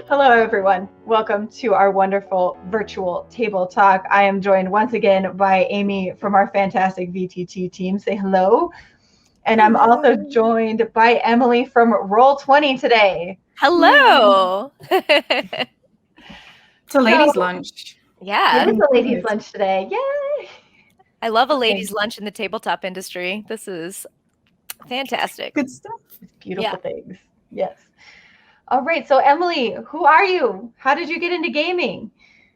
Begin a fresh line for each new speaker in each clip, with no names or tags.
Hello, everyone. Welcome to our wonderful virtual table talk. I am joined once again by Amy from our fantastic VTT team. Say hello. And I'm also joined by Emily from Roll20 today.
Hello.
It's a ladies' lunch.
Yeah.
It is a ladies' lunch today. Yay!
I love a ladies' lunch in the tabletop industry. This is fantastic.
Good stuff.
It's beautiful things. Yes. All right. So, Emily, who are you? How did you get into gaming?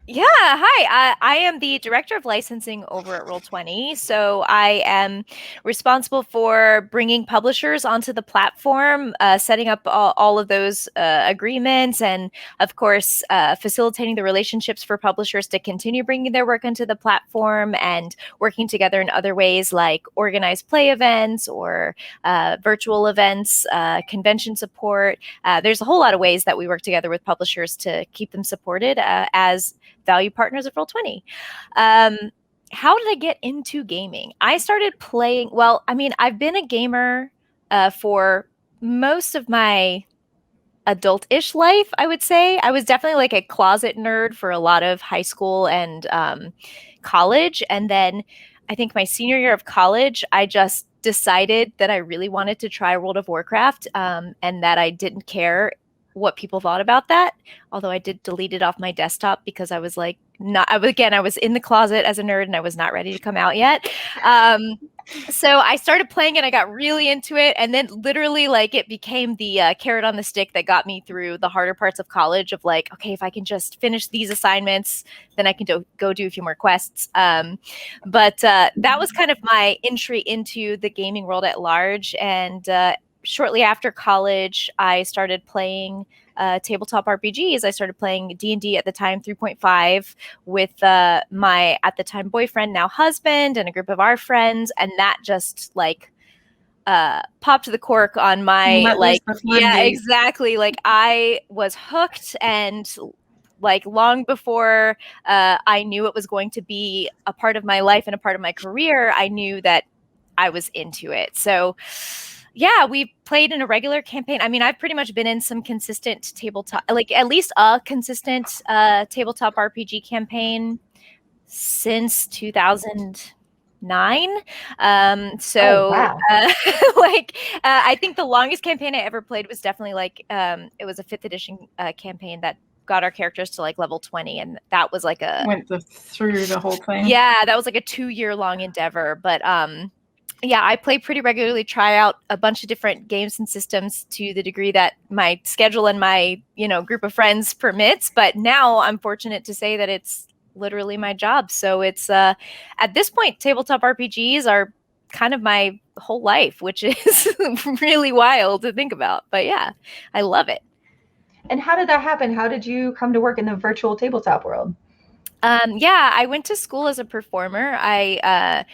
Yeah, hi. I am the director of licensing over at Roll20. So I am responsible for bringing publishers onto the platform, setting up all of those agreements, and of course, facilitating the relationships for publishers to continue bringing their work into the platform and working together in other ways like organized play events or virtual events, convention support. There's a whole lot of ways that we work together with publishers to keep them supported as value partners of Roll20. How did I get into gaming? I started playing, I've been a gamer for most of my adult-ish life, I would say. I was definitely like a closet nerd for a lot of high school and college. And then I think my senior year of college, I just decided that I really wanted to try World of Warcraft and that I didn't care what people thought about that. Although I did delete it off my desktop because I was like, I was in the closet as a nerd and I was not ready to come out yet. So I started playing it. I got really into it. And then literally like it became the carrot on the stick that got me through the harder parts of college of like, okay, if I can just finish these assignments, then I can go do a few more quests. But that was kind of my entry into the gaming world at large. And shortly after college, I started playing tabletop RPGs. I started playing D&D at the time 3.5 with my at the time boyfriend, now husband, and a group of our friends, and that just like popped the cork on my exactly. Like I was hooked, and like long before I knew it was going to be a part of my life and a part of my career, I knew that I was into it. So yeah, we played in a regular campaign. I mean, I've pretty much been in some consistent tabletop, like at least a consistent tabletop RPG campaign since 2009. I think the longest campaign I ever played was definitely like it was a 5th edition campaign that got our characters to like level 20, and that was like
went through the whole thing.
Yeah, that was like a 2-year long endeavor, but yeah, I play pretty regularly, try out a bunch of different games and systems to the degree that my schedule and my, group of friends permits. But now I'm fortunate to say that it's literally my job. So it's at this point, tabletop RPGs are kind of my whole life, which is really wild to think about. But yeah, I love it.
And how did that happen? How did you come to work in the virtual tabletop world?
Yeah, I went to school as a performer. I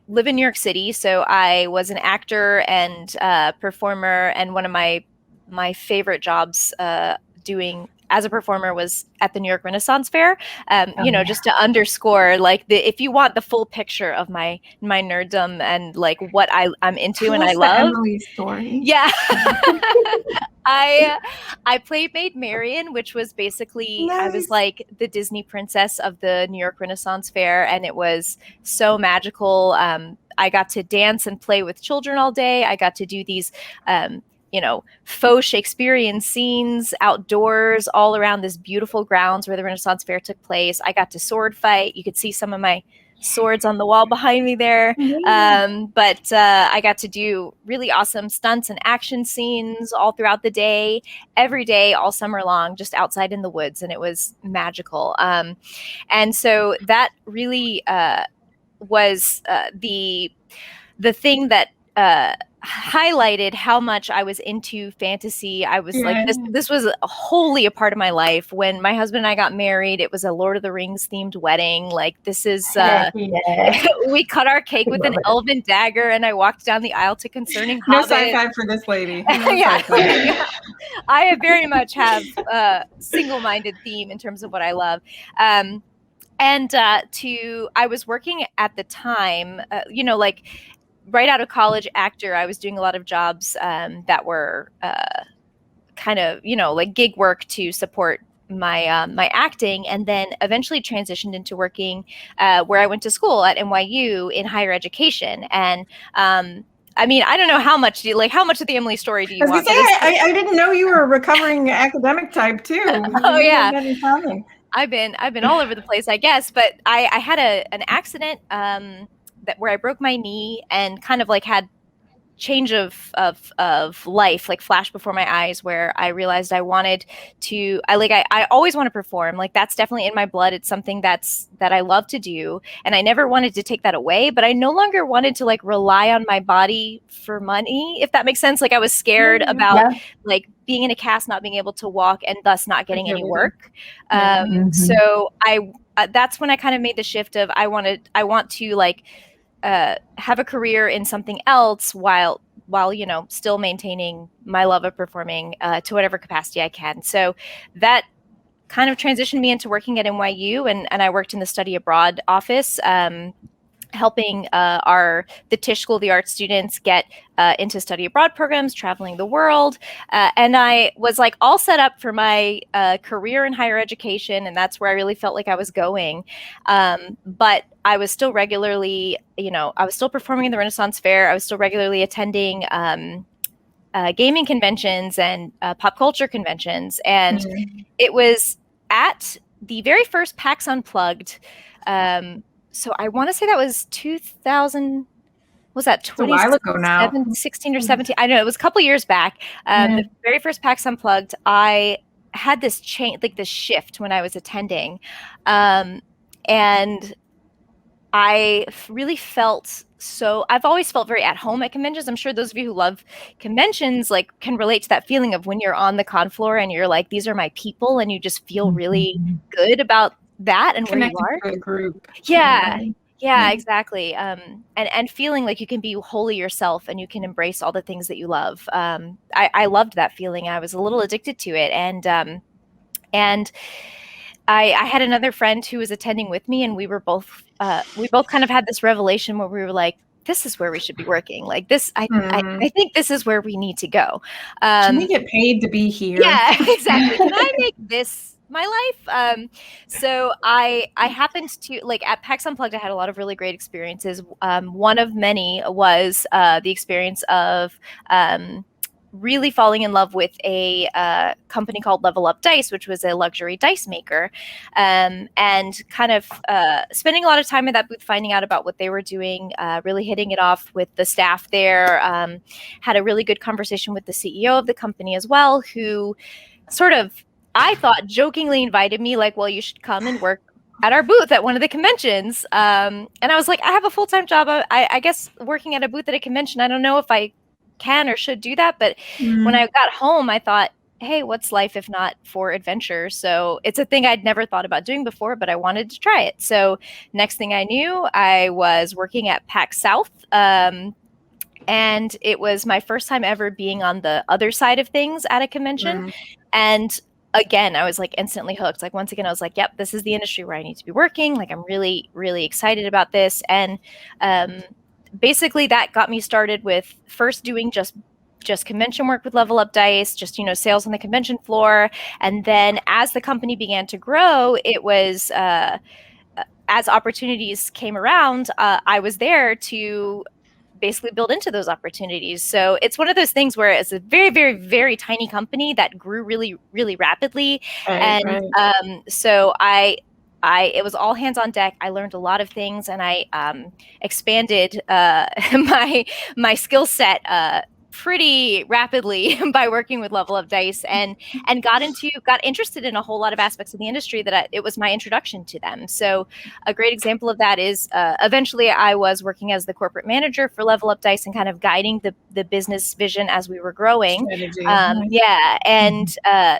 live in New York City, so I was an actor and performer, and one of my favorite jobs doing as a performer was at the New York Renaissance Fair. Just to underscore, like if you want the full picture of my nerddom and like what I'm into and I love.
Emily story.
Yeah. I played Maid Marian, which was basically, nice. I was like the Disney princess of the New York Renaissance Fair, and it was so magical. I got to dance and play with children all day. I got to do these, faux Shakespearean scenes outdoors all around this beautiful grounds where the Renaissance Fair took place. I got to sword fight. You could see some of my swords on the wall behind me there. But I got to do really awesome stunts and action scenes all throughout the day, every day, all summer long, just outside in the woods. And it was magical. And so that really was the thing that highlighted how much I was into fantasy. I was like, this was wholly a part of my life. When my husband and I got married, it was a Lord of the Rings themed wedding. Like this is, we cut our cake with an elven dagger, and I walked down the aisle to Concerning Hobbit.
No sci-fi for this lady. No
yeah. I very much have a single-minded theme in terms of what I love. I was working at the time, right out of college, actor. I was doing a lot of jobs that were kind of, like gig work to support my my acting, and then eventually transitioned into working where I went to school at NYU in higher education. And I mean, I don't know how much how much of the Emily story do you want?
I didn't know you were a recovering academic type too.
Oh yeah, I've been all over the place, I guess. But I had an accident that where I broke my knee and kind of like had change of life like flash before my eyes, where I realized I wanted to I always want to perform. Like that's definitely in my blood. It's something that I love to do, and I never wanted to take that away, but I no longer wanted to like rely on my body for money, if that makes sense. Like I was scared about like being in a cast, not being able to walk, and thus not getting any work. So that's when I kind of made the shift of I want to like have a career in something else while still maintaining my love of performing to whatever capacity I can. So that kind of transitioned me into working at NYU, and I worked in the study abroad office, helping the Tisch School of the Arts students get into study abroad programs, traveling the world. And I was like all set up for my career in higher education. And that's where I really felt like I was going. But I was still regularly, I was still performing in the Renaissance Fair. I was still regularly attending gaming conventions and pop culture conventions. And it was at the very first PAX Unplugged. So I want to say that was 2000. Was that 2016 or 17? I know it was a couple years back. The very first PAX Unplugged, I had this this shift when I was attending, and I really felt I've always felt very at home at conventions. I'm sure those of you who love conventions like can relate to that feeling of when you're on the con floor and you're like, these are my people, and you just feel really good about that and
connected
where you are.
To a group.
Yeah, exactly. And feeling like you can be wholly yourself and you can embrace all the things that you love. I loved that feeling. I was a little addicted to it. And I had another friend who was attending with me, and we both kind of had this revelation where we were like, this is where we should be working. Like this, I think this is where we need to go.
Can we get paid to be here?
Yeah, exactly. Can I make this my life? So I happened to at PAX Unplugged, I had a lot of really great experiences. One of many was the experience of really falling in love with a company called Level Up Dice, which was a luxury dice maker, and kind of spending a lot of time at that booth, finding out about what they were doing, really hitting it off with the staff there. Had a really good conversation with the CEO of the company as well, who sort of, I thought, jokingly invited me like, well, you should come and work at our booth at one of the conventions. And I was like, I have a full-time job. I guess working at a booth at a convention, I don't know if I can or should do that. But when I got home, I thought, hey, what's life if not for adventure? So it's a thing I'd never thought about doing before, but I wanted to try it. So next thing I knew, I was working at PAX South. And it was my first time ever being on the other side of things at a convention. And again, I was like instantly hooked. Like once again, I was like, yep, this is the industry where I need to be working. Like I'm really, really excited about this. And basically that got me started with first doing just convention work with Level Up Dice, just, sales on the convention floor. And then as the company began to grow, it was, as opportunities came around, I was there to basically build into those opportunities. So it's one of those things where it's a very, very, very tiny company that grew really, really rapidly. So it was all hands on deck. I learned a lot of things, and I expanded my skill set pretty rapidly by working with Level Up Dice, and got interested in a whole lot of aspects of the industry that it was my introduction to them. So a great example of that is eventually I was working as the corporate manager for Level Up Dice and kind of guiding the business vision as we were growing.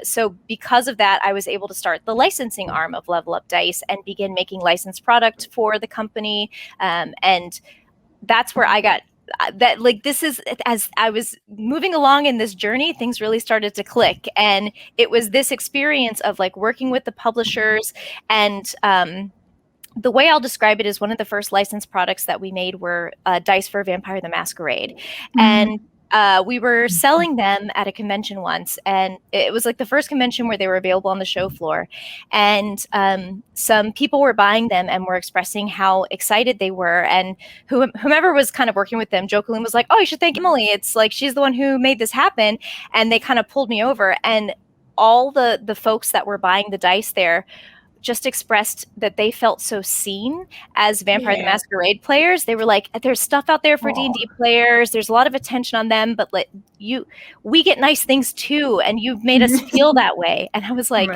So because of that, I was able to start the licensing arm of Level Up Dice and begin making licensed product for the company. And that's where I got that, like, this is, as I was moving along in this journey, things really started to click. And it was this experience of like working with the publishers, and the way I'll describe it is one of the first licensed products that we made were dice for Vampire the Masquerade. And we were selling them at a convention once, and it was like the first convention where they were available on the show floor. And some people were buying them and were expressing how excited they were. And whomever was kind of working with them jokingly was like, "Oh, you should thank Emily. It's like she's the one who made this happen." And they kind of pulled me over, and all the folks that were buying the dice there just expressed that they felt so seen as Vampire the Masquerade players. They were like, there's stuff out there for D&D players. There's a lot of attention on them, but we get nice things too, and you've made us feel that way. And I was like,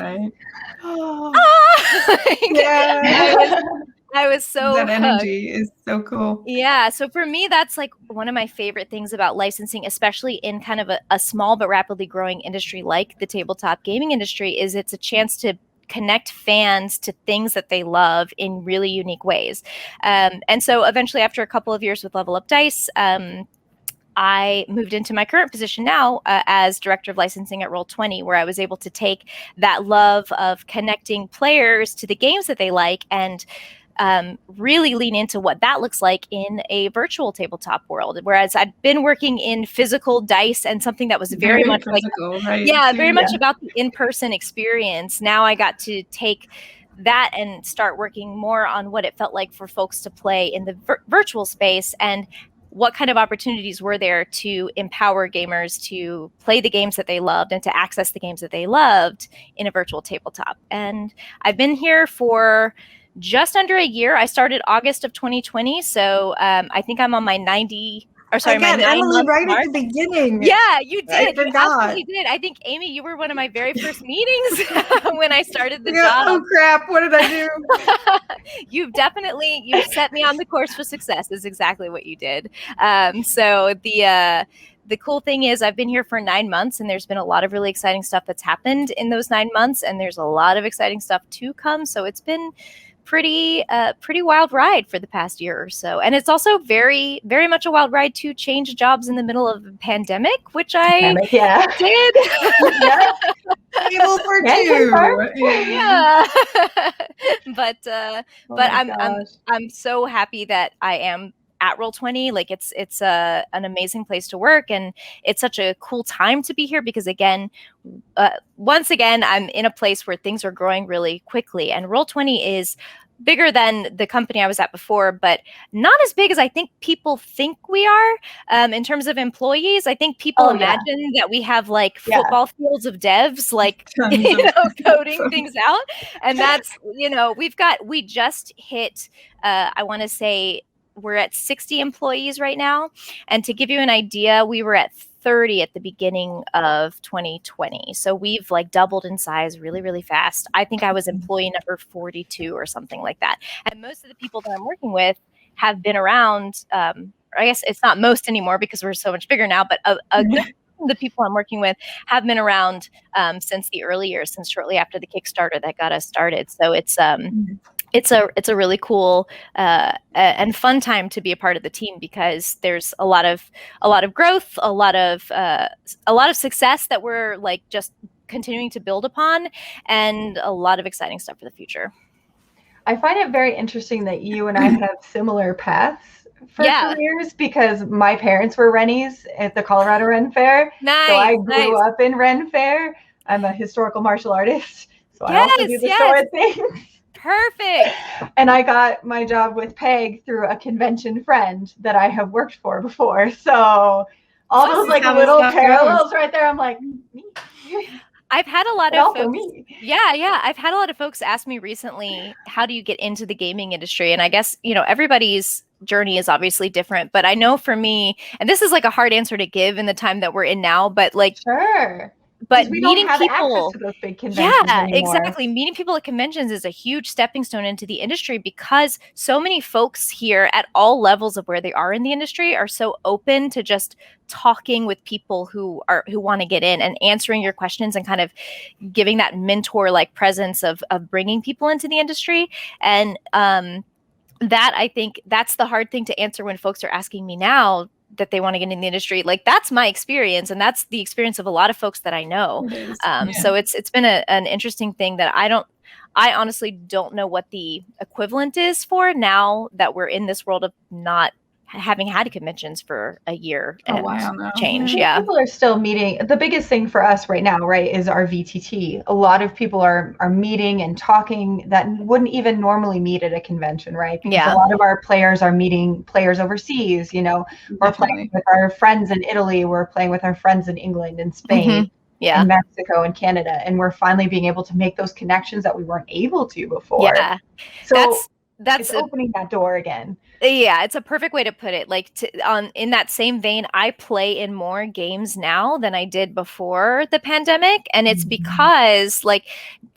I was so
that energy is so cool.
Yeah. So for me, that's like one of my favorite things about licensing, especially in kind of a small but rapidly growing industry like the tabletop gaming industry, is it's a chance to connect fans to things that they love in really unique ways. And so eventually, after a couple of years with Level Up Dice, I moved into my current position now as director of licensing at Roll20, where I was able to take that love of connecting players to the games that they like and really lean into what that looks like in a virtual tabletop world. Whereas I'd been working in physical dice and something that was very much
physical,
like, very much about the in-person experience. Now I got to take that and start working more on what it felt like for folks to play in the virtual space, and what kind of opportunities were there to empower gamers to play the games that they loved and to access the games that they loved in a virtual tabletop. And I've been here for just under a year. I started August of 2020, so I think I'm on my 90. Or sorry, my 9
Emily right
mark.
at the beginning.
Yeah, you did.
I forgot.
You absolutely did. I think, Amy, you were one of my very first meetings when I started the job.
Oh crap! What did I do?
You've set me on the course for success. Is exactly what you did. So the cool thing is I've been here for 9 months, and there's been a lot of really exciting stuff that's happened in those 9 months, and there's a lot of exciting stuff to come. So it's been pretty wild ride for the past year or so. And it's also very, very much a wild ride to change jobs in the middle of a pandemic, which I did.
Table for two.
Yeah. But I'm so happy that I am at Roll20. Like it's an amazing place to work, and it's such a cool time to be here because once again, I'm in a place where things are growing really quickly, and Roll20 is bigger than the company I was at before, but not as big as I think people think we are in terms of employees. I think people imagine that we have like football fields of devs, like, coding things out. And that's, we just hit, I want to say, we're at 60 employees right now. And to give you an idea, we were at 30 at the beginning of 2020. So we've like doubled in size really, really fast. I think I was employee number 42 or something like that. And most of the people that I'm working with have been around. I guess it's not most anymore because we're so much bigger now, but the people I'm working with have been around since the early years, since shortly after the Kickstarter that got us started. So it's a really cool and fun time to be a part of the team because there's a lot of growth, a lot of success that we're like just continuing to build upon, and a lot of exciting stuff for the future.
I find it very interesting that you and I have similar paths for careers because my parents were Rennies at the Colorado Ren Fair.
Nice.
So I grew up in Ren Fair. I'm a historical martial artist, so I also do the sword thing.
Perfect.
And I got my job with Peg through a convention friend that I have worked for before. So all those like little parallels right there. I'm like, me.
I've had a lot of folks. I've had a lot of folks ask me recently, how do you get into the gaming industry? And I guess, everybody's journey is obviously different, but I know for me, and this is like a hard answer to give in the time that we're in now, but like,
sure.
But
we
meeting
don't have
people,
access to those big conventions anymore.
Exactly. Meeting people at conventions is a huge stepping stone into the industry because so many folks here at all levels of where they are in the industry are so open to just talking with people who want to get in and answering your questions and kind of giving that mentor-like presence of bringing people into the industry. And that I think that's the hard thing to answer when folks are asking me now that they want to get in the industry. Like that's my experience, and that's the experience of a lot of folks that I know. So it's been an interesting thing that I honestly don't know what the equivalent is for now that we're in this world of not having had conventions for a year
Oh,
and
wow, no.
change.
I think
Yeah.
people are still meeting. The biggest thing for us right now, right, is our VTT. A lot of people are meeting and talking that wouldn't even normally meet at a convention, right? Because
Yeah.
a lot of our players are meeting players overseas. You know, we're playing
Definitely.
with our friends in Italy. We're playing with our friends in England and Spain.
Yeah.
In Mexico and Canada, and we're finally being able to make those connections that we weren't able to before.
Yeah.
So
That's
it's opening that door again.
Yeah, it's a perfect way to put it. Like in that same vein, I play in more games now than I did before the pandemic, and it's because like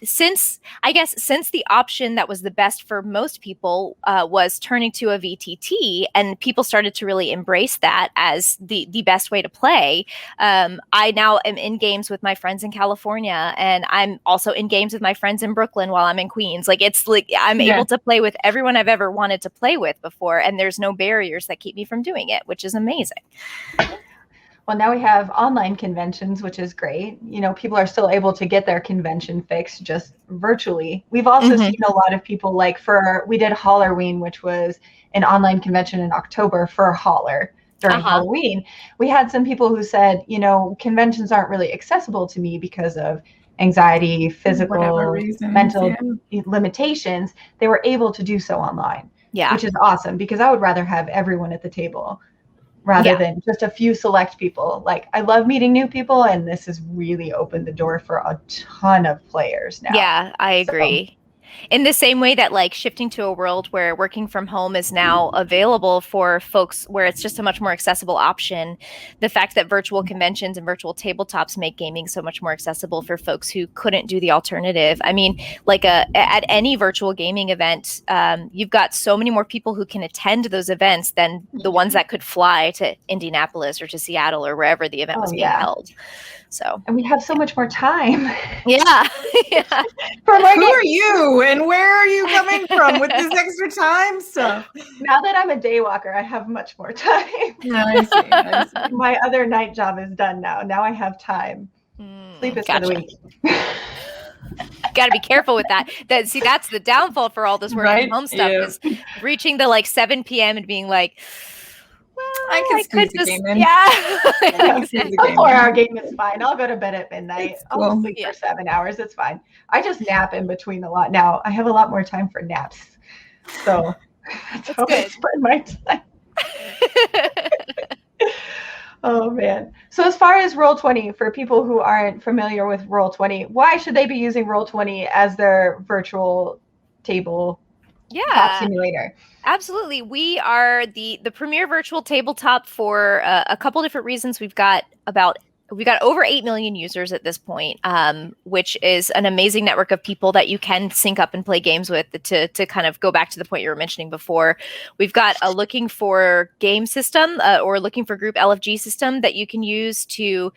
since the option that was the best for most people was turning to a VTT, and people started to really embrace that as the best way to play. I now am in games with my friends in California, and I'm also in games with my friends in Brooklyn while I'm in Queens. Like it's like I'm able to play with everyone I've ever wanted to play with before, and there's no barriers that keep me from doing it, which is amazing.
Well, now we have online conventions, which is great. You know, people are still able to get their convention fix just virtually. We've also seen a lot of people we did Halloween, which was an online convention in October for Holler during Halloween. We had some people who said, you know, conventions aren't really accessible to me because of anxiety, physical,
reasons,
mental limitations. They were able to do so online, which is awesome because I would rather have everyone at the table rather than just a few select people. Like, I love meeting new people, and this has really opened the door for a ton of players now.
Yeah, I agree. In the same way that like shifting to a world where working from home is now available for folks, where it's just a much more accessible option, the fact that virtual conventions and virtual tabletops make gaming so much more accessible for folks who couldn't do the alternative. I mean, like at any virtual gaming event, you've got so many more people who can attend those events than the ones that could fly to Indianapolis or to Seattle or wherever the event was being held. So,
and we have so much more time.
Yeah.
Who are you and where are you coming from with this extra time stuff?
Now that I'm a day walker, I have much more time.
Yeah, I see.
My other night job is done now. Now I have time. Sleep is for the weak.
Got to be careful with that. That's the downfall for all this work from home stuff is reaching the like 7 p.m. and being like, well,
I could just game in.
A 4-hour game is fine. I'll go to bed at midnight.
Cool.
I'll sleep for 7 hours. It's fine. I just nap in between a lot now. I have a lot more time for naps. So that's how I spend my time. Oh, man. So as far as Roll20, for people who aren't familiar with Roll20, why should they be using Roll20 as their virtual tabletop simulator?
Absolutely. We are the premier virtual tabletop for a couple different reasons. We've got over 8 million users at this point, which is an amazing network of people that you can sync up and play games with. To kind of go back to the point you were mentioning before, we've got a looking for game system or looking for group LFG system that you can use to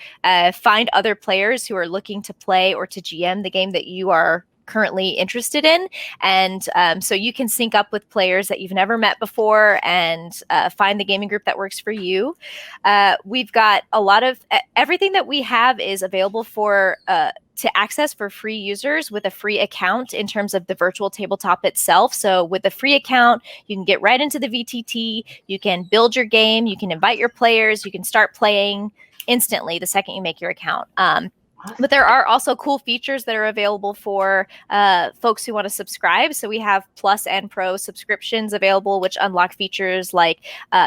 find other players who are looking to play or to GM the game that you are currently interested in, and so you can sync up with players that you've never met before and find the gaming group that works for you. We've got a lot of everything that we have is available for to access for free users with a free account in terms of the virtual tabletop itself. So with a free account, you can get right into the VTT, you can build your game, you can invite your players, you can start playing instantly the second you make your account. But there are also cool features that are available for folks who want to subscribe. So we have Plus and Pro subscriptions available, which unlock features like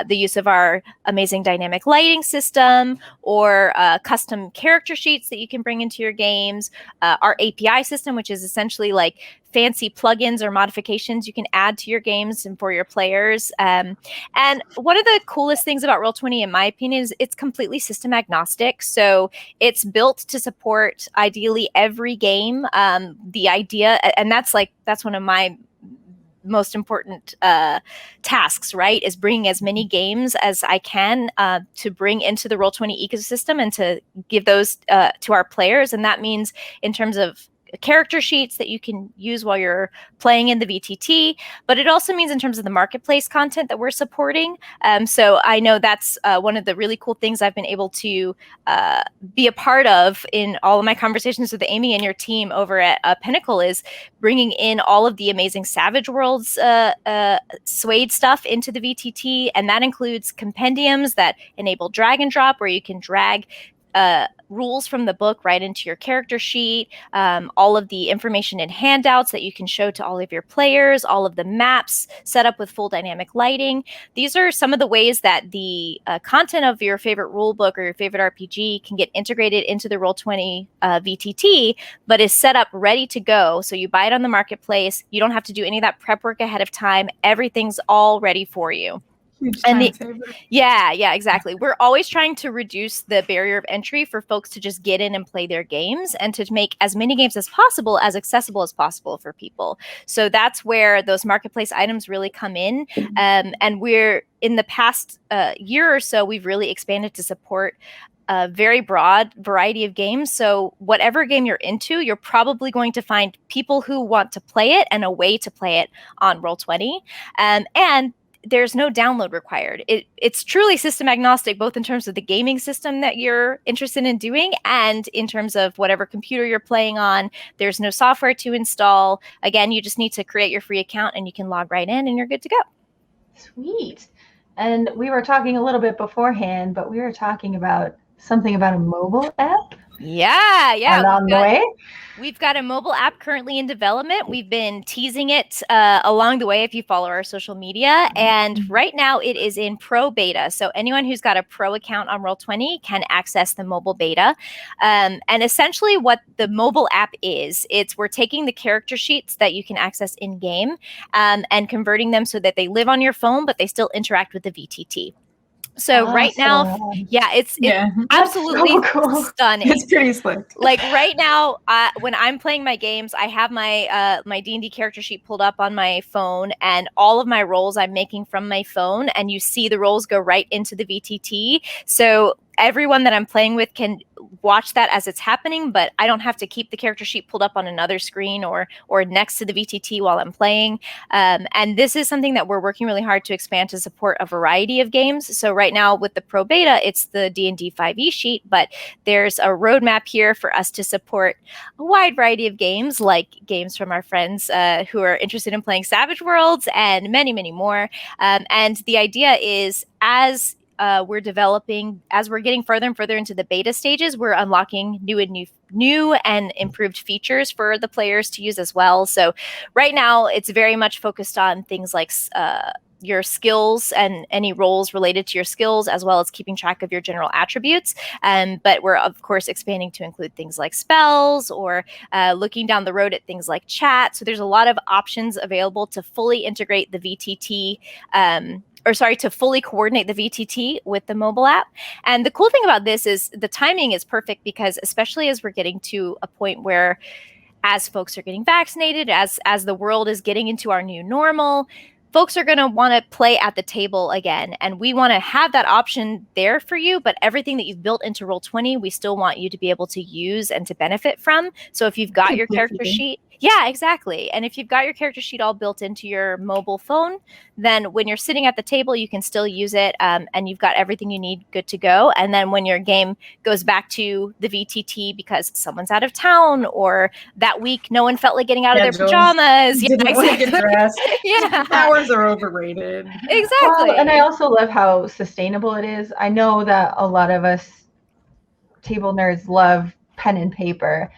the use of our amazing dynamic lighting system or custom character sheets that you can bring into your games, our API system, which is essentially like fancy plugins or modifications you can add to your games and for your players. And one of the coolest things about Roll20, in my opinion, is it's completely system agnostic. So it's built to support ideally every game. The idea, and that's one of my most important tasks, right, is bringing as many games as I can to bring into the Roll20 ecosystem and to give those to our players. And that means in terms of character sheets that you can use while you're playing in the VTT, but it also means in terms of the marketplace content that we're supporting. So I know that's one of the really cool things I've been able to be a part of in all of my conversations with Amy and your team over at Pinnacle is bringing in all of the amazing Savage Worlds Suede stuff into the VTT, and that includes compendiums that enable drag and drop, where you can drag rules from the book right into your character sheet, all of the information in handouts that you can show to all of your players, all of the maps set up with full dynamic lighting. These are some of the ways that the content of your favorite rule book or your favorite RPG can get integrated into the Roll20 VTT, but is set up ready to go. So you buy it on the marketplace. You don't have to do any of that prep work ahead of time. Everything's all ready for you.
Huge
And
time saver.
yeah, exactly. We're always trying to reduce the barrier of entry for folks to just get in and play their games, and to make as many games as possible as accessible as possible for people. So that's where those marketplace items really come in. And we're in the past year or so, we've really expanded to support a very broad variety of games. So whatever game you're into, you're probably going to find people who want to play it and a way to play it on Roll20. And there's no download required. It's truly system agnostic, both in terms of the gaming system that you're interested in doing and in terms of whatever computer you're playing on. There's no software to install. Again, you just need to create your free account and you can log right in and you're good to go.
Sweet. And we were talking a little bit beforehand, but we were talking about something about a mobile app.
Yeah.
Along the way.
We've got a mobile app currently in development. We've been teasing it along the way if you follow our social media. And right now it is in pro beta. So anyone who's got a pro account on Roll20 can access the mobile beta. And essentially what the mobile app is, we're taking the character sheets that you can access in game and converting them so that they live on your phone, but they still interact with the VTT. So right now, it's absolutely
so cool.
Stunning.
It's pretty slick.
Like right now, when I'm playing my games, I have my my D&D character sheet pulled up on my phone, and all of my rolls I'm making from my phone, and you see the rolls go right into the VTT. So everyone that I'm playing with can watch that as it's happening, but I don't have to keep the character sheet pulled up on another screen or next to the VTT while I'm playing. And this is something that we're working really hard to expand to support a variety of games. So right now with the Pro Beta, it's the D&D 5e sheet, but there's a roadmap here for us to support a wide variety of games, like games from our friends who are interested in playing Savage Worlds and many, many more. And the idea is as we're developing, as we're getting further and further into the beta stages, we're unlocking new and improved features for the players to use as well. So right now it's very much focused on things like your skills and any roles related to your skills, as well as keeping track of your general attributes. But we're of course expanding to include things like spells or looking down the road at things like chat. So there's a lot of options available to fully integrate the VTT to fully coordinate the VTT with the mobile app. And the cool thing about this is the timing is perfect, because especially as we're getting to a point where as folks are getting vaccinated, as the world is getting into our new normal, folks are going to want to play at the table again. And we want to have that option there for you, but everything that you've built into Roll20, we still want you to be able to use and to benefit from. So if you've got your character sheet, yeah, exactly. And if you've got your character sheet all built into your mobile phone, then when you're sitting at the table, you can still use it, and you've got everything you need good to go. And then when your game goes back to the VTT because someone's out of town or that week no one felt like getting out of their pajamas.
Didn't want to get dressed.
Yeah.
Hours are overrated.
Exactly.
Well, and I also love how sustainable it is. I know that a lot of us table nerds love pen and paper.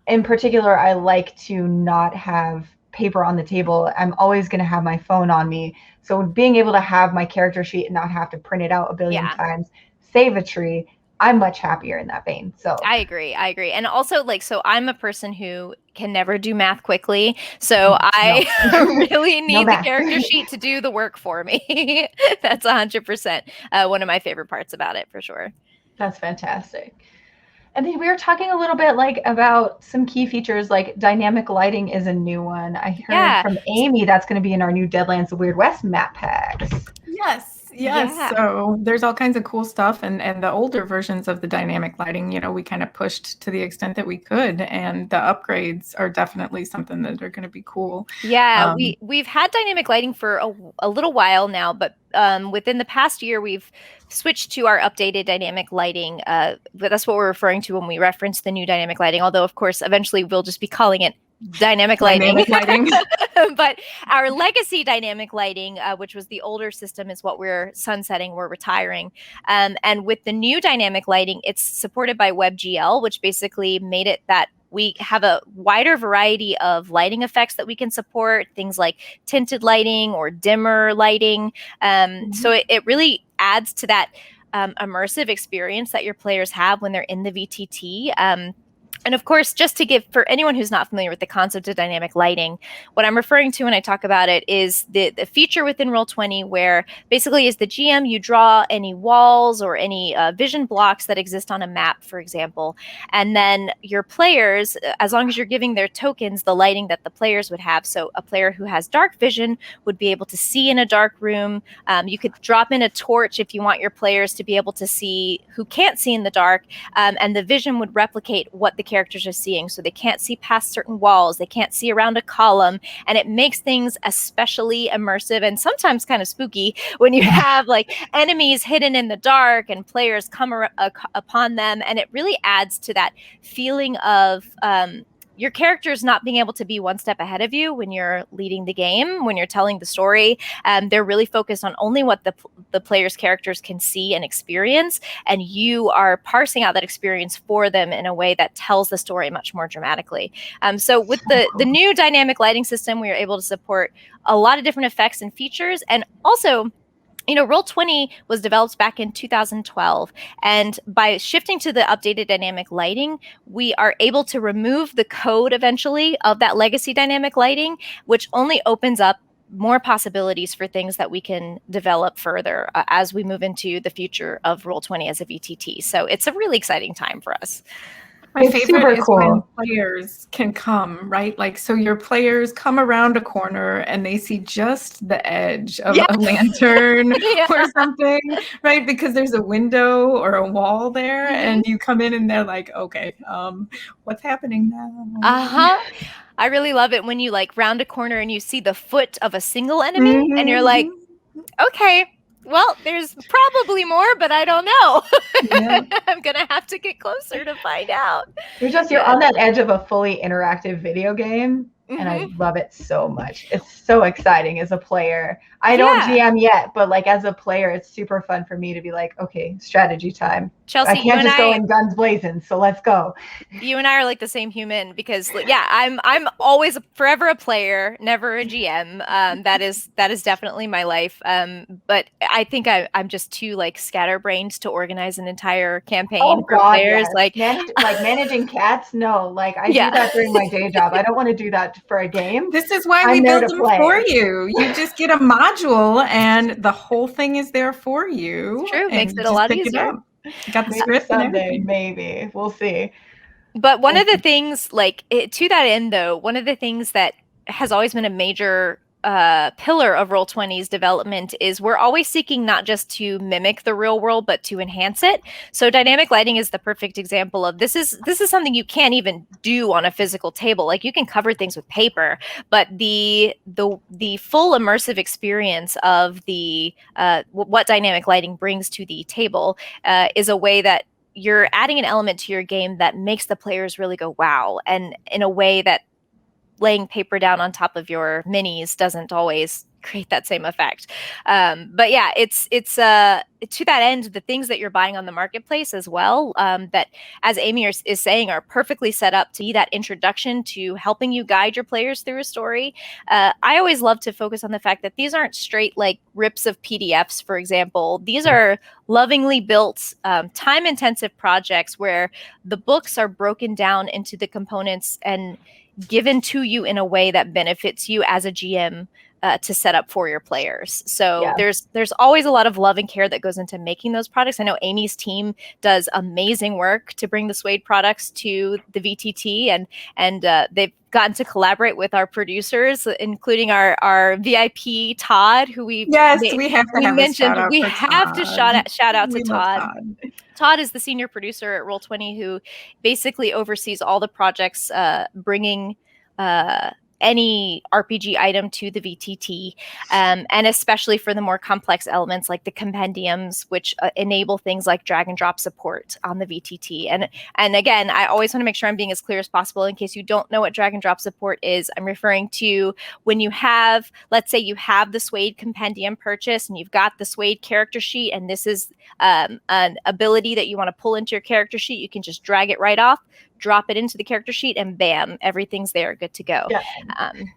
In particular, I like to not have paper on the table. I'm always going to have my phone on me. So being able to have my character sheet and not have to print it out a billion times, save a tree, I'm much happier in that vein. So
I agree. And also, so I'm a person who can never do math quickly. So I really need the character sheet to do the work for me. That's 100% one of my favorite parts about it, for sure.
That's fantastic. And then we were talking a little bit about some key features, like dynamic lighting is a new one. I heard from Amy that's going to be in our new Deadlands: The Weird West map packs.
Yes. Yes.
Yeah.
So there's all kinds of cool stuff, and the older versions of the dynamic lighting, we kind of pushed to the extent that we could, and the upgrades are definitely something that are going to be cool.
Yeah, we've had dynamic lighting for a little while now, but within the past year, we've switched to our updated dynamic lighting. But that's what we're referring to when we reference the new dynamic lighting. Although, of course, eventually we'll just be calling it dynamic lighting. But our legacy dynamic lighting, which was the older system, is what we're sunsetting, we're retiring. And with the new dynamic lighting, it's supported by WebGL, which basically made it that we have a wider variety of lighting effects that we can support, things like tinted lighting or dimmer lighting. So it really adds to that immersive experience that your players have when they're in the VTT. And of course, just to give, for anyone who's not familiar with the concept of dynamic lighting, what I'm referring to when I talk about it is the feature within Roll20 where basically as the GM, you draw any walls or any vision blocks that exist on a map, for example. And then your players, as long as you're giving their tokens the lighting that the players would have. So a player who has dark vision would be able to see in a dark room. You could drop in a torch if you want your players to be able to see who can't see in the dark. And the vision would replicate what the characters are seeing. So they can't see past certain walls, they can't see around a column, and it makes things especially immersive and sometimes kind of spooky when you have like enemies hidden in the dark and players come upon them, and it really adds to that feeling of your characters not being able to be one step ahead of you when you're leading the game, when you're telling the story. They're really focused on only what the player's characters can see and experience, and you are parsing out that experience for them in a way that tells the story much more dramatically. So with the new dynamic lighting system, we are able to support a lot of different effects and features, and also Roll20 was developed back in 2012, and by shifting to the updated dynamic lighting, we are able to remove the code eventually of that legacy dynamic lighting, which only opens up more possibilities for things that we can develop further as we move into the future of Roll20 as a VTT. So it's a really exciting time for us.
My favorite is when players can come, right? Like, so your players come around a corner and they see just the edge of a lantern or something, right? Because there's a window or a wall there, and you come in and they're like, okay, what's happening now?
I really love it when you like round a corner and you see the foot of a single enemy and you're like, okay, well, there's probably more, but I don't know. Yeah. I'm going to have to get closer to find out.
You're on that edge of a fully interactive video game, and I love it so much. It's so exciting as a player. I don't GM yet, but like as a player, it's super fun for me to be like, okay, strategy time.
Chelsea,
I can't just go in guns blazing, so let's go.
You and I are like the same human because, I'm always forever a player, never a GM. That is definitely my life. But I think I'm just too like scatterbrained to organize an entire campaign for players.
Yes. Like managing cats. No, like I do that during my day job. I don't want to do that for a game.
This is why we build them for you. You just get a module, and the whole thing is there for you.
It's true, makes it a lot easier.
Got the script
someday, maybe we'll see.
But one of the things, to that end, though, one of the things that has always been a major pillar of Roll20's development is we're always seeking not just to mimic the real world, but to enhance it. So dynamic lighting is the perfect example of this is something you can't even do on a physical table. Like you can cover things with paper, but the full immersive experience of the what dynamic lighting brings to the table is a way that you're adding an element to your game that makes the players really go wow, and in a way that laying paper down on top of your minis doesn't always create that same effect. But yeah, it's to that end, the things that you're buying on the marketplace as well, that as Amy is saying, are perfectly set up to be that introduction to helping you guide your players through a story. I always love to focus on the fact that these aren't straight like rips of PDFs, for example. These are lovingly built, time-intensive projects where the books are broken down into the components and given to you in a way that benefits you as a GM to set up for your players. So there's always a lot of love and care that goes into making those products. I know Amy's team does amazing work to bring the Suede products to the VTT, and they've gotten to collaborate with our producers, including our VIP Todd, who we
have to have
mentioned.
A
We have to shout out to Todd.
Todd.
Todd is the senior producer at Roll20, who basically oversees all the projects bringing any RPG item to the VTT, and especially for the more complex elements like the compendiums, which enable things like drag and drop support on the VTT. And again, I always want to make sure I'm being as clear as possible in case you don't know what drag and drop support is. I'm referring to when you have, let's say you have the Suede compendium purchase and you've got the Suede character sheet, and this is an ability that you want to pull into your character sheet. You can just drag it right off, drop it into the character sheet, and bam, everything's there, good to go.
Yeah.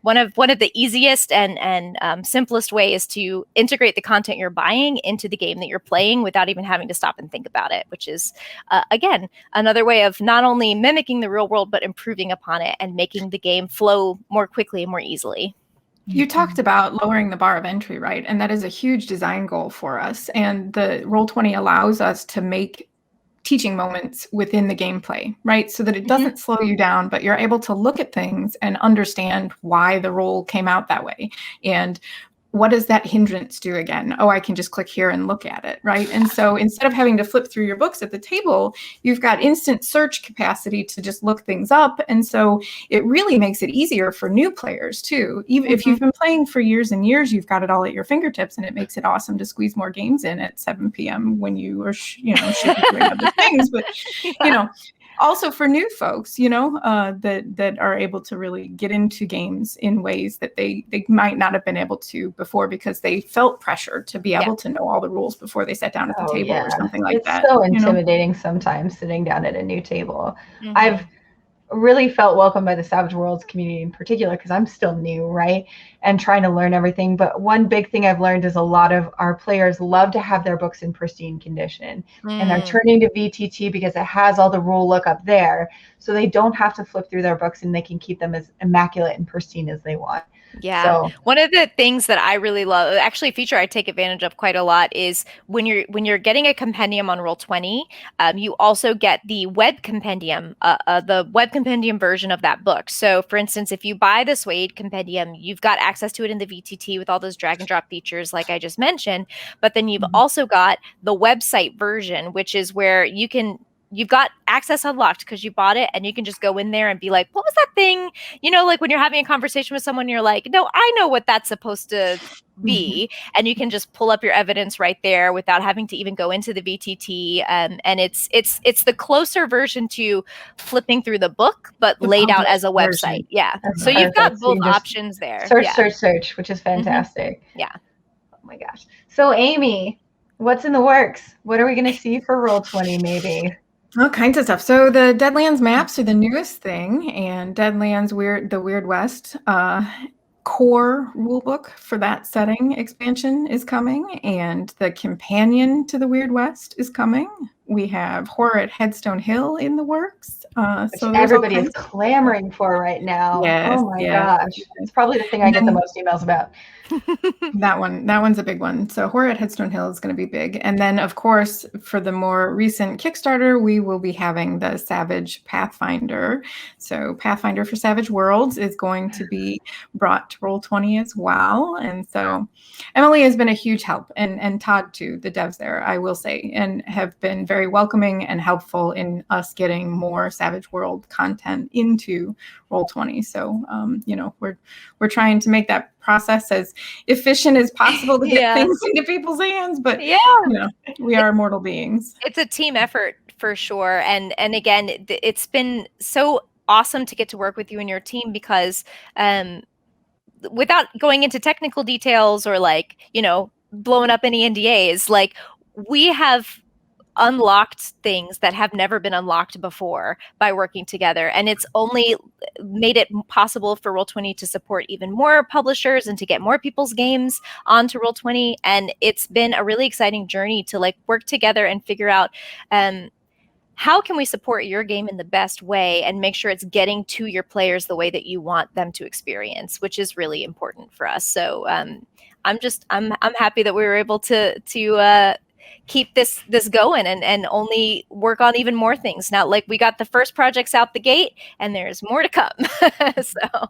One of the easiest and simplest ways to integrate the content you're buying into the game that you're playing without even having to stop and think about it, which is again another way of not only mimicking the real world but improving upon it and making the game flow more quickly and more easily.
You talked about lowering the bar of entry, right? And that is a huge design goal for us. And the Roll20 allows us to make teaching moments within the gameplay, right? So that it doesn't slow you down, but you're able to look at things and understand why the roll came out that way. And what does that hindrance do again? Oh, I can just click here and look at it, right? And so instead of having to flip through your books at the table, you've got instant search capacity to just look things up. And so it really makes it easier for new players too. Even if you've been playing for years and years, you've got it all at your fingertips, and it makes it awesome to squeeze more games in at 7 p.m. when you are, shipping doing other things. But, also for new folks, that are able to really get into games in ways that they might not have been able to before because they felt pressure to be able to know all the rules before they sat down at the table or something like that.
It's so intimidating sometimes sitting down at a new table.
Mm-hmm.
I've really felt welcomed by the Savage Worlds community in particular because I'm still new, right? And trying to learn everything. But one big thing I've learned is a lot of our players love to have their books in pristine condition. And they're turning to VTT because it has all the rule lookup there. So they don't have to flip through their books and they can keep them as immaculate and pristine as they want.
Yeah.
So,
one of the things that I really love, actually a feature I take advantage of quite a lot, is when you're getting a compendium on Roll20, you also get the web compendium, the web compendium version of that book. So for instance, if you buy the Suede compendium, you've got access to it in the VTT with all those drag and drop features like I just mentioned, but then you've also got the website version, which is where you've got access unlocked because you bought it, and you can just go in there and be like, what was that thing? Like when you're having a conversation with someone, you're like, no, I know what that's supposed to be. And you can just pull up your evidence right there without having to even go into the VTT. And it's the closer version to flipping through the book, but laid out as a website. Version. Yeah.
That's
so
perfect.
You've got both options there.
Search, which is fantastic.
Yeah.
Oh my gosh. So Amy, what's in the works? What are we going to see for Roll20 maybe?
All kinds of stuff. So the Deadlands maps are the newest thing, and Deadlands the Weird West core rulebook for that setting expansion is coming, and the companion to the Weird West is coming. We have Horror at Headstone Hill in the works.
So everybody is clamoring for right now.
Yes,
oh my gosh. It's probably the thing I get the most emails about.
That one's a big one. So Horror at Headstone Hill is going to be big. And then, of course, for the more recent Kickstarter, we will be having the Savage Pathfinder. So Pathfinder for Savage Worlds is going to be brought to Roll20 as well. And so Emily has been a huge help, and Todd too, the devs there, I will say, and have been very welcoming and helpful in us getting more Savage World content into Roll20. So, we're trying to make that process as efficient as possible to get things into people's hands. But we are mortal beings.
It's a team effort for sure. And again, it's been so awesome to get to work with you and your team because without going into technical details or blowing up any NDAs, we have unlocked things that have never been unlocked before by working together, and it's only made it possible for Roll20 to support even more publishers and to get more people's games onto Roll20. And it's been a really exciting journey to work together and figure out how can we support your game in the best way and make sure it's getting to your players the way that you want them to experience, which is really important for us. So I'm happy that we were able to keep this going and only work on even more things. Now, like, we got the first projects out the gate and there's more to come. So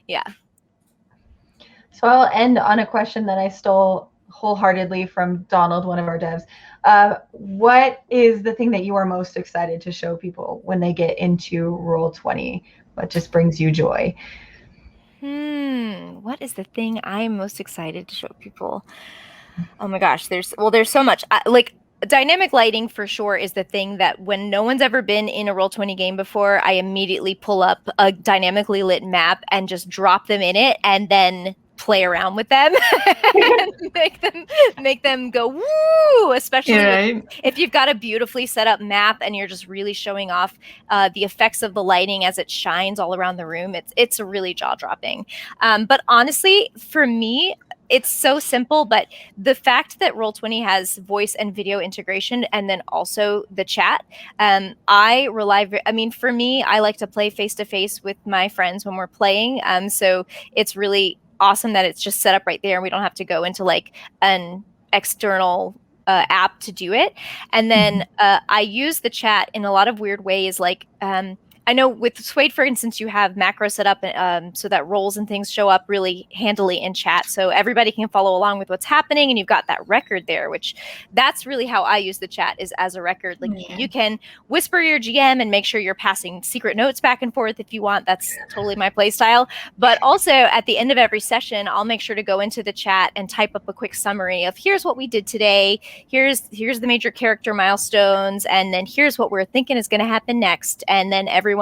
yeah.
So I'll end on a question that I stole wholeheartedly from Donald, one of our devs. What is the thing that you are most excited to show people when they get into Roll20? What just brings you joy?
What is the thing I'm most excited to show people? Oh my gosh, there's so much. Like, dynamic lighting for sure is the thing that when no one's ever been in a Roll20 game before, I immediately pull up a dynamically lit map and just drop them in it and then play around with them and make them go woo, especially if you've got a beautifully set up map and you're just really showing off the effects of the lighting as it shines all around the room. It's really jaw-dropping. But honestly, for me, it's so simple, but the fact that Roll20 has voice and video integration and then also the chat, for me, I like to play face-to-face with my friends when we're playing. So it's really awesome that it's just set up right there and we don't have to go into like an external app to do it. And then I use the chat in a lot of weird ways. Like, I know with Suede, for instance, you have macro set up so that rolls and things show up really handily in chat. So everybody can follow along with what's happening and you've got that record there, which that's really how I use the chat, is as a record. Like you can whisper your GM and make sure you're passing secret notes back and forth if you want. That's totally my play style. But also at the end of every session, I'll make sure to go into the chat and type up a quick summary of here's what we did today. Here's the major character milestones. And then here's what we're thinking is going to happen next. And then everyone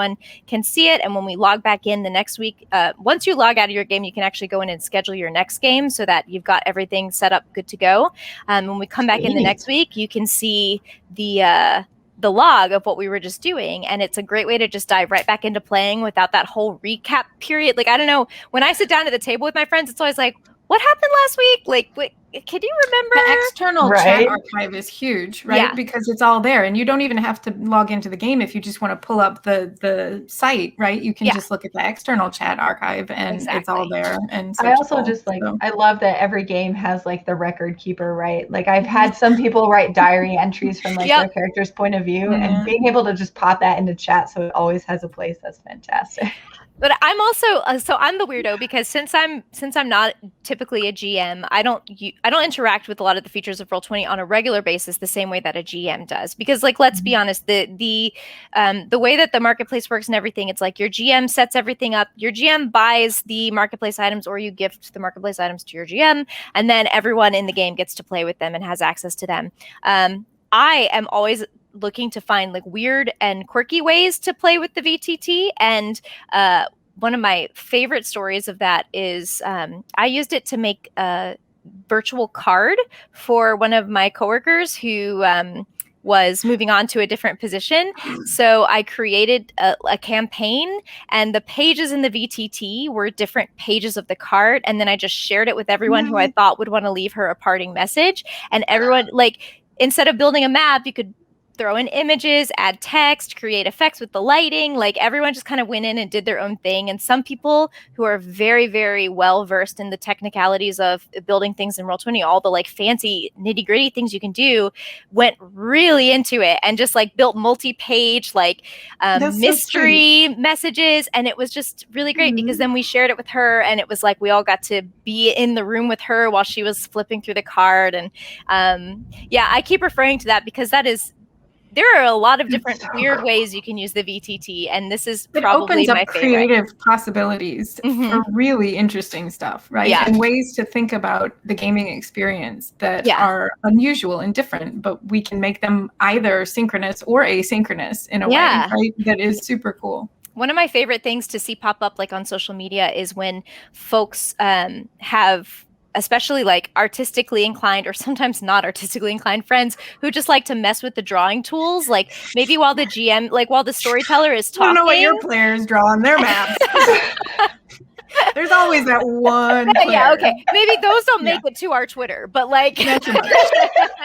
can see it. And when we log back in the next week, once you log out of your game, you can actually go in and schedule your next game so that you've got everything set up good to go. When we come back in the next week, you can see the log of what we were just doing. And it's a great way to just dive right back into playing without that whole recap period. Like, I don't know, when I sit down at the table with my friends, it's always like, what happened last week? Like, wait, can you remember?
The external chat archive is huge, right? Yeah. Because it's all there, and you don't even have to log into the game if you just want to pull up the site, right? You can just look at the external chat archive, and it's all there. And
I also just I love that every game has like the record keeper, right? Like, I've had some people write diary entries from like their character's point of view, and being able to just pop that into chat so it always has a place. That's fantastic.
But I'm also so I'm the weirdo because since I'm not typically a GM, I don't interact with a lot of the features of Roll20 on a regular basis the same way that a GM does. Because, like, let's be honest, the way that the marketplace works and everything, it's like your GM sets everything up. Your GM buys the marketplace items, or you gift the marketplace items to your GM, and then everyone in the game gets to play with them and has access to them. I am always looking to find like weird and quirky ways to play with the VTT, and one of my favorite stories of that is I used it to make a virtual card for one of my coworkers who was moving on to a different position. So I created a campaign, and the pages in the VTT were different pages of the card, and then I just shared it with everyone who I thought would want to leave her a parting message. And everyone, like, instead of building a map, you could throw in images, add text, create effects with the lighting. Like, everyone just kind of went in and did their own thing. And some people who are very, very well versed in the technicalities of building things in Roll20, all the like fancy nitty gritty things you can do, went really into it and just like built multi-page like mystery messages. And it was just really great because then we shared it with her, and it was like we all got to be in the room with her while she was flipping through the card. And I keep referring to that because there are a lot of different weird ways you can use the VTT, and this is probably my favorite. It opens up
creative possibilities for really interesting stuff, right? Yeah. And ways to think about the gaming experience that are unusual and different, but we can make them either synchronous or asynchronous in a way, right? That is super cool.
One of my favorite things to see pop up like on social media is when folks have especially like artistically inclined or sometimes not artistically inclined friends who just like to mess with the drawing tools. Like maybe while the GM, like while the storyteller is talking.
I don't know what your players draw on their maps. There's always that one player.
Yeah, okay. Maybe those don't make it to our Twitter, but like
not so much.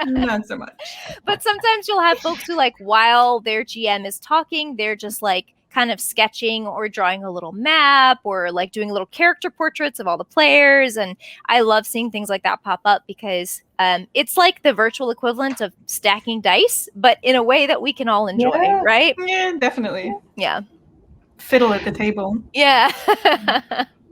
Not so much.
But sometimes you'll have folks who like while their GM is talking, they're just like kind of sketching or drawing a little map or like doing little character portraits of all the players. And I love seeing things like that pop up because it's like the virtual equivalent of stacking dice, but in a way that we can all enjoy, right?
Yeah, definitely.
Yeah.
Fiddle at the table.
Yeah,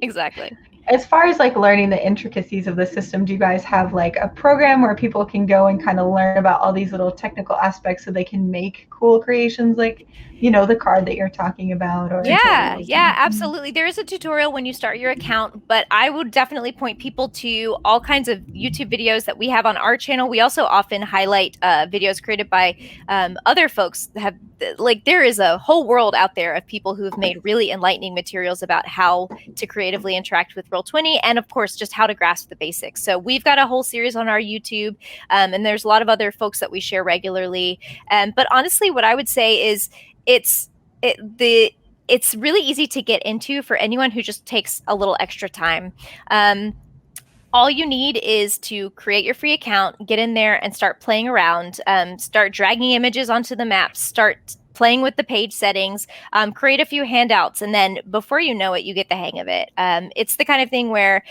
exactly.
As far as like learning the intricacies of the system, do you guys have like a program where people can go and kind of learn about all these little technical aspects so they can make cool creations like, you know, the card that you're talking about? Or
yeah, absolutely. There is a tutorial when you start your account, but I would definitely point people to all kinds of YouTube videos that we have on our channel. We also often highlight videos created by other folks that have, like, there is a whole world out there of people who have made really enlightening materials about how to creatively interact with Roll20 and, of course, just how to grasp the basics. So we've got a whole series on our YouTube, and there's a lot of other folks that we share regularly. But honestly, what I would say is it's really easy to get into for anyone who just takes a little extra time. All you need is to create your free account, get in there and start playing around, start dragging images onto the maps, start playing with the page settings, create a few handouts, and then before you know it, you get the hang of it. It's the kind of thing where,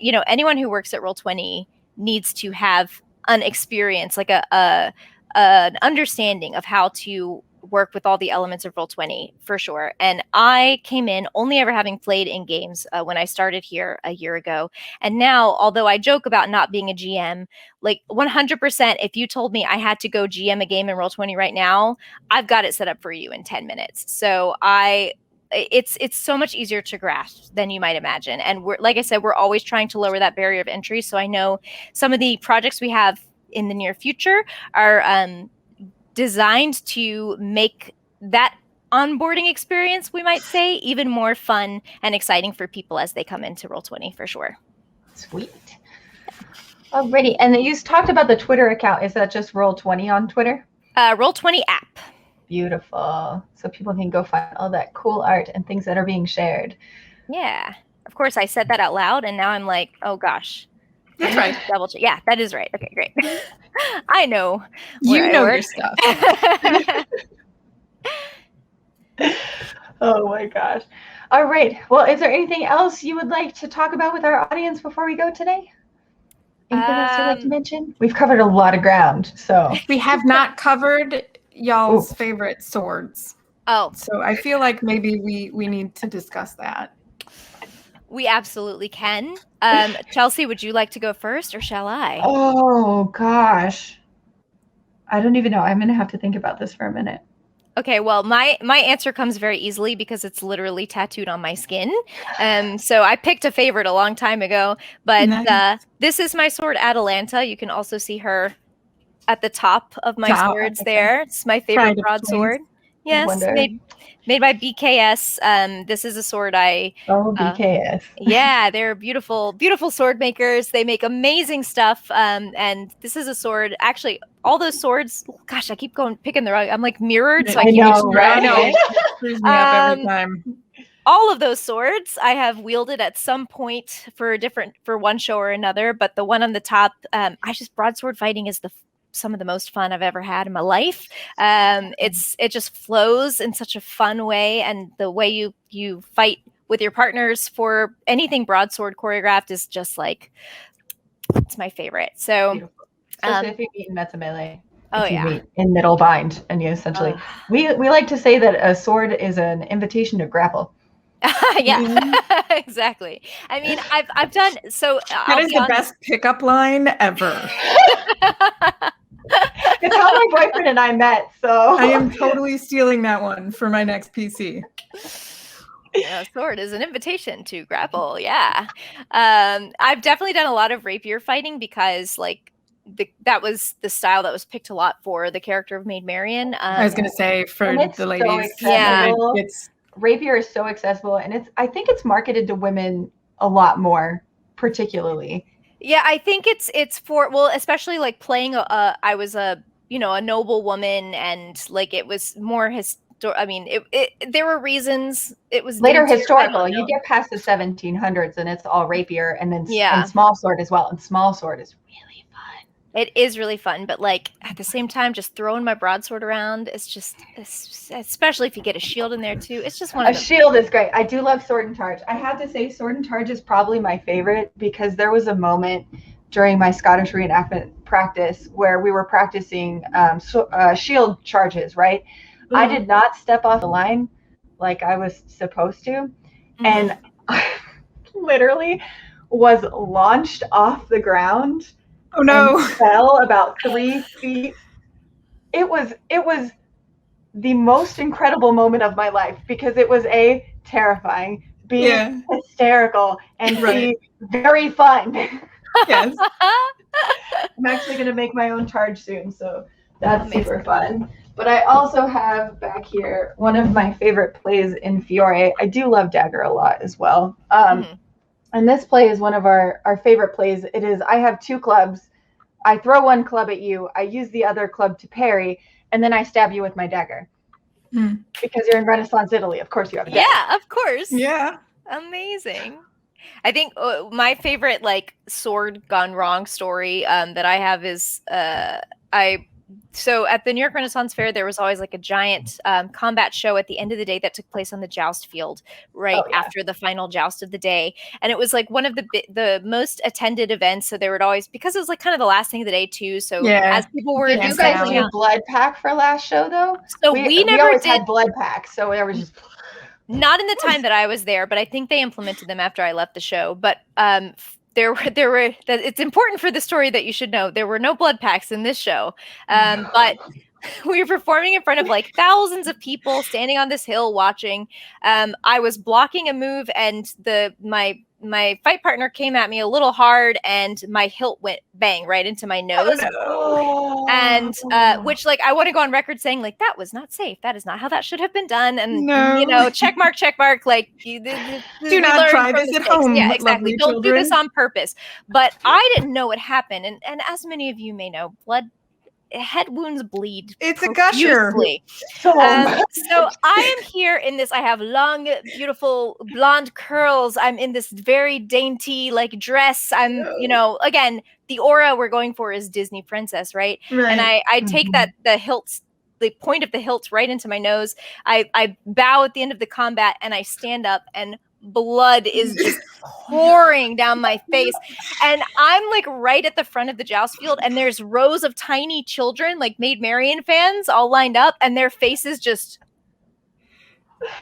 you know, anyone who works at Roll20 needs to have an experience, like an understanding of how to work with all the elements of Roll20 for sure. And I came in only ever having played in games when I started here a year ago. And now, although I joke about not being a GM, like 100%, if you told me I had to go GM a game in Roll20 right now, I've got it set up for you in 10 minutes. So it's so much easier to grasp than you might imagine. And we're, like I said, we're always trying to lower that barrier of entry. So I know some of the projects we have in the near future are designed to make that onboarding experience, we might say, even more fun and exciting for people as they come into Roll20 for sure.
Sweet. Alrighty. And you talked about the Twitter account. Is that just Roll20 on Twitter?
Roll20 app.
Beautiful. So people can go find all that cool art and things that are being shared.
Yeah. Of course, I said that out loud, and now I'm like, oh gosh.
That's right.
Double check. Yeah, that is right. Okay, great. I know.
You know your stuff.
Oh my gosh. All right. Well, is there anything else you would like to talk about with our audience before we go today? Anything else you'd like to mention? We've covered a lot of ground, so.
We have not covered y'all's favorite swords.
Oh.
So I feel like maybe we need to discuss that.
We absolutely can. Chelsea, would you like to go first, or shall I?
Oh gosh, I don't even know. I'm gonna have to think about this for a minute.
Okay, well, my answer comes very easily because it's literally tattooed on my skin. So I picked a favorite a long time ago, but nice. This is my sword, Atalanta. You can also see her at the top of my swords there. It's my favorite broadsword. Yes, made by BKS. This is a sword
BKS.
Yeah, they're beautiful, beautiful sword makers. They make amazing stuff. And this is a sword. Actually, all those swords. Gosh, I keep picking the wrong. I'm like mirrored, so I
know, right?
I know. Screws me up every time.
All of those swords I have wielded at some point for one show or another. But the one on the top, broadsword fighting is some of the most fun I've ever had in my life. It just flows in such a fun way, and the way you fight with your partners for anything broadsword choreographed is just like, it's my favorite. So
if you meet in Meta Melee,
you
meet in middle bind, and you essentially we like to say that a sword is an invitation to grapple.
Yeah, exactly. I mean, I've done so.
That is the best pickup line ever.
It's how my boyfriend and I met, so
I am totally stealing that one for my next PC.
Yeah, sword is an invitation to grapple. Yeah, I've definitely done a lot of rapier fighting because, like, that was the style that was picked a lot for the character of Maid Marian.
I was gonna say for the ladies,
it's rapier is so accessible, and I think it's marketed to women a lot more, particularly.
Yeah, I think it's for, well, especially like playing I was a noble woman, and like it was more I mean, there were reasons. It was
later historical. You get past the 1700s and it's all rapier, and then and small sword as well. And small sword is really fun.
It is really fun, but like at the same time, just throwing my broadsword around, it's especially if you get a shield in there too. It's just
a shield is great. I do love sword and charge. I have to say, sword and charge is probably my favorite because there was a moment during my Scottish reenactment practice where we were practicing shield charges, right? Mm-hmm. I did not step off the line like I was supposed to. Mm-hmm. And I literally was launched off the ground.
Oh no.
And fell about 3 feet. It was the most incredible moment of my life because it was A, terrifying, B, hysterical, and C, very fun.
Yes.
I'm actually going to make my own charge soon, so that's super fun. But I also have back here one of my favorite plays in Fiore. I do love Dagger a lot as well. And this play is one of our favorite plays. It is, I have 2 clubs. I throw one club at you. I use the other club to parry, and then I stab you with my dagger. Because you're in Renaissance Italy. Of course you have a dagger.
Yeah, of course.
Yeah.
Amazing. I think my favorite like sword gone wrong story that I have is so at the New York Renaissance Fair, there was always like a giant combat show at the end of the day that took place on the joust field after the final joust of the day. And it was like one of the most attended events. So there would always, because it was like kind of the last thing of the day too. So as people were
Did you guys do blood pack for last show though?
So we never
always
did
had blood pack. So there was just
not in the time that I was there, but I think they implemented them after I left the show. But there were it's important for the story that you should know there were no blood packs in this show, but we were performing in front of like thousands of people standing on this hill watching. I was blocking a move, and my fight partner came at me a little hard, and my hilt went bang right into my nose. And which, like, I want to go on record saying, like, that was not safe. That is not how that should have been done. And you know, check mark. Like,
do not try this at home.
Yeah, exactly. Don't do this on purpose. But I didn't know what happened, and as many of you may know, head wounds bleed.
It's a gusher.
So I am here in this. I have long, beautiful blonde curls. I'm in this very dainty like dress. I'm, you know, again, the aura we're going for is Disney princess, right? And I take the hilts, the point of the hilt right into my nose. I bow at the end of the combat, and I stand up, and blood is just pouring down my face, and I'm like right at the front of the joust field, and there's rows of tiny children, like Maid Marian fans, all lined up, and their faces just.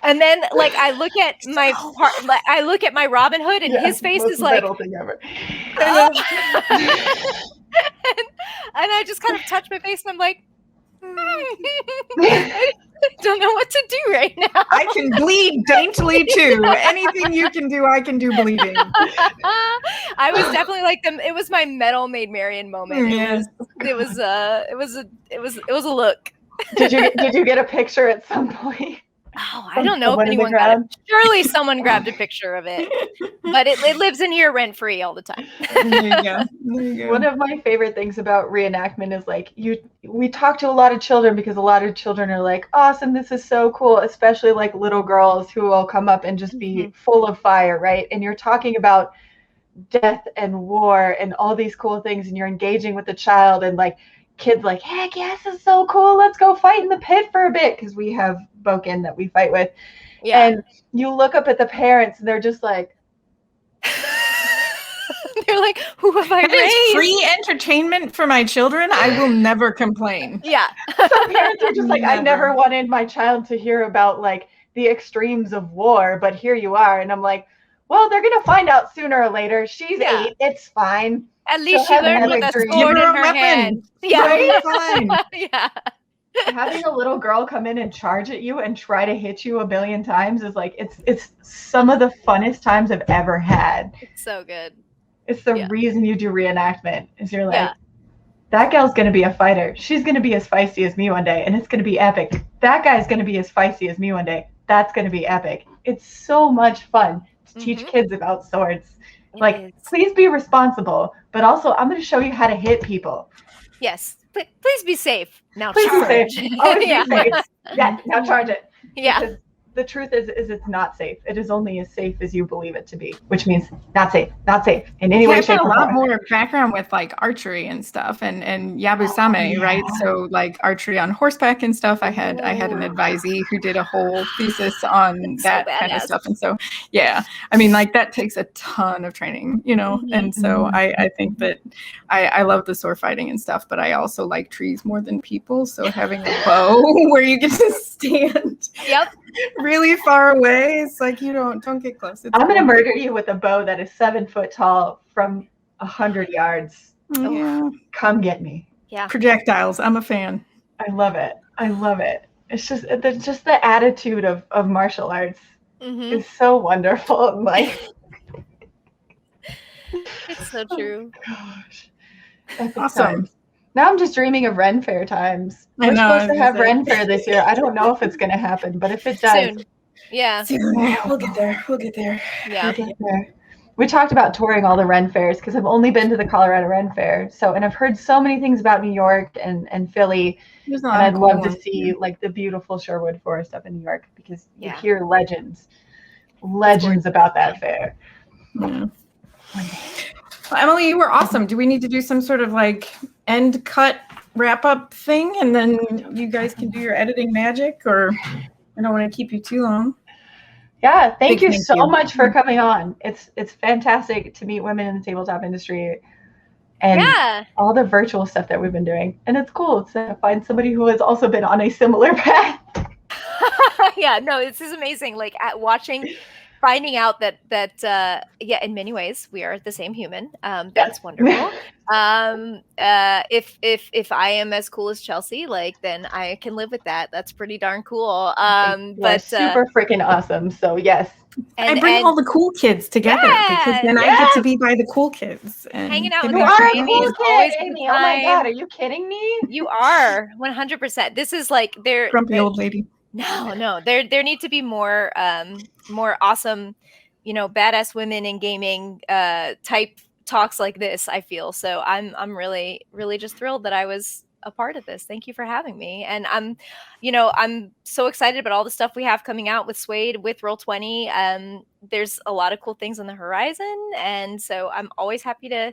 And then, like, I look at my Robin Hood, and his face is like,
thing ever.
and I just kind of touch my face, and I'm like, I don't know what to do right now.
I can bleed daintily too. Anything you can do, I can do bleeding.
I was definitely like them. It was my metal Maid Marian moment.
Yes.
It was a look.
Did you get a picture at some point?
Oh, I don't know if anyone got it. Surely someone grabbed a picture of it, but it lives in here rent free all the time.
There you go.
One of my favorite things about reenactment is like we talk to a lot of children because a lot of children are like, awesome, this is so cool, especially like little girls who will come up and just be full of fire, right? And you're talking about death and war and all these cool things, and you're engaging with the child, and like kids like, heck yes, this is so cool, let's go fight in the pit for a bit, because we have Boken that we fight with. And you look up at the parents, and they're just like
they're like, who have I raised?
It's free entertainment for my children. I will never complain.
Yeah.
Some parents are just like, I never wanted my child to hear about like the extremes of war, but here you are. And I'm like, well, they're gonna find out sooner or later. She's 8, it's fine.
At least she learned with a sword in her hand. Yeah.
Right?
Yeah.
Having a little girl come in and charge at you and try to hit you a billion times is like, it's some of the funnest times I've ever had.
It's so good.
It's the reason you do reenactment, is you're like, that gal's going to be a fighter. She's going to be as feisty as me one day, and it's going to be epic. That guy's going to be as feisty as me one day. That's going to be epic. It's so much fun to teach kids about swords. Please be responsible, but also I'm going to show you how to hit people.
Yes. Please be safe. Now
please
charge.
Be safe. Always be safe. Yeah, now charge it.
Yeah.
Because the truth is it's not safe. It is only as safe as you believe it to be, which means not safe in any way, shape, or
form. I've got a lot
form.
more background with like archery and stuff, and Yabusame, right? So like archery on horseback and stuff. I had an advisee who did a whole thesis on that kind of stuff, and so I mean, like that takes a ton of training, and so I think that I love the sword fighting and stuff, but I also like trees more than people. So having a bow where you get to stand really far away, it's like you don't get close.
I'm gonna murder you with a bow that is 7 foot tall from 100 yards.
Yeah,
come get me.
Yeah,
projectiles. I'm a fan.
I love it. It's just the attitude of martial arts is so wonderful. Like
it's so true.
Gosh, epic
awesome.
Times. Now I'm just dreaming of Ren Fair times. We're supposed to have Ren Fair this year. I don't know if it's going to happen, but if it does,
soon. Yeah,
we'll get there.
Yeah,
we'll get there. We talked about touring all the Ren Fairs because I've only been to the Colorado Ren Fair. And I've heard so many things about New York and Philly, and I'd love to see like the beautiful Sherwood Forest up in New York because you hear legends about that fair.
Yeah. Well, Emily, you were awesome. Do we need to do some sort of like end cut wrap up thing, and then you guys can do your editing magic, or I don't want to keep you too long.
Yeah, thank you so much for coming on. It's fantastic to meet women in the tabletop industry and all the virtual stuff that we've been doing. And it's cool to find somebody who has also been on a similar path.
Yeah, no, this is amazing. Like finding out that in many ways we are the same human. That's wonderful. If I am as cool as Chelsea, like then I can live with that. That's pretty darn cool. But
super freaking awesome. So yes.
I bring all the cool kids together because then I get to be by the cool kids. And
hanging out with
you are a cool kid, Amy. Oh my God, are you kidding me?
You are 100%. This is like
grumpy old lady.
No. There need to be more awesome, badass women in gaming type talks like this, I feel. So I'm really, really just thrilled that I was a part of this. Thank you for having me. And I'm so excited about all the stuff we have coming out with Suede, with Roll20. There's a lot of cool things on the horizon. And so I'm always happy to,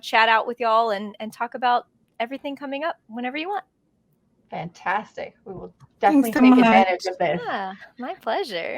chat out with y'all and talk about everything coming up whenever you want.
Fantastic. We will definitely take advantage of this.
Yeah, my pleasure.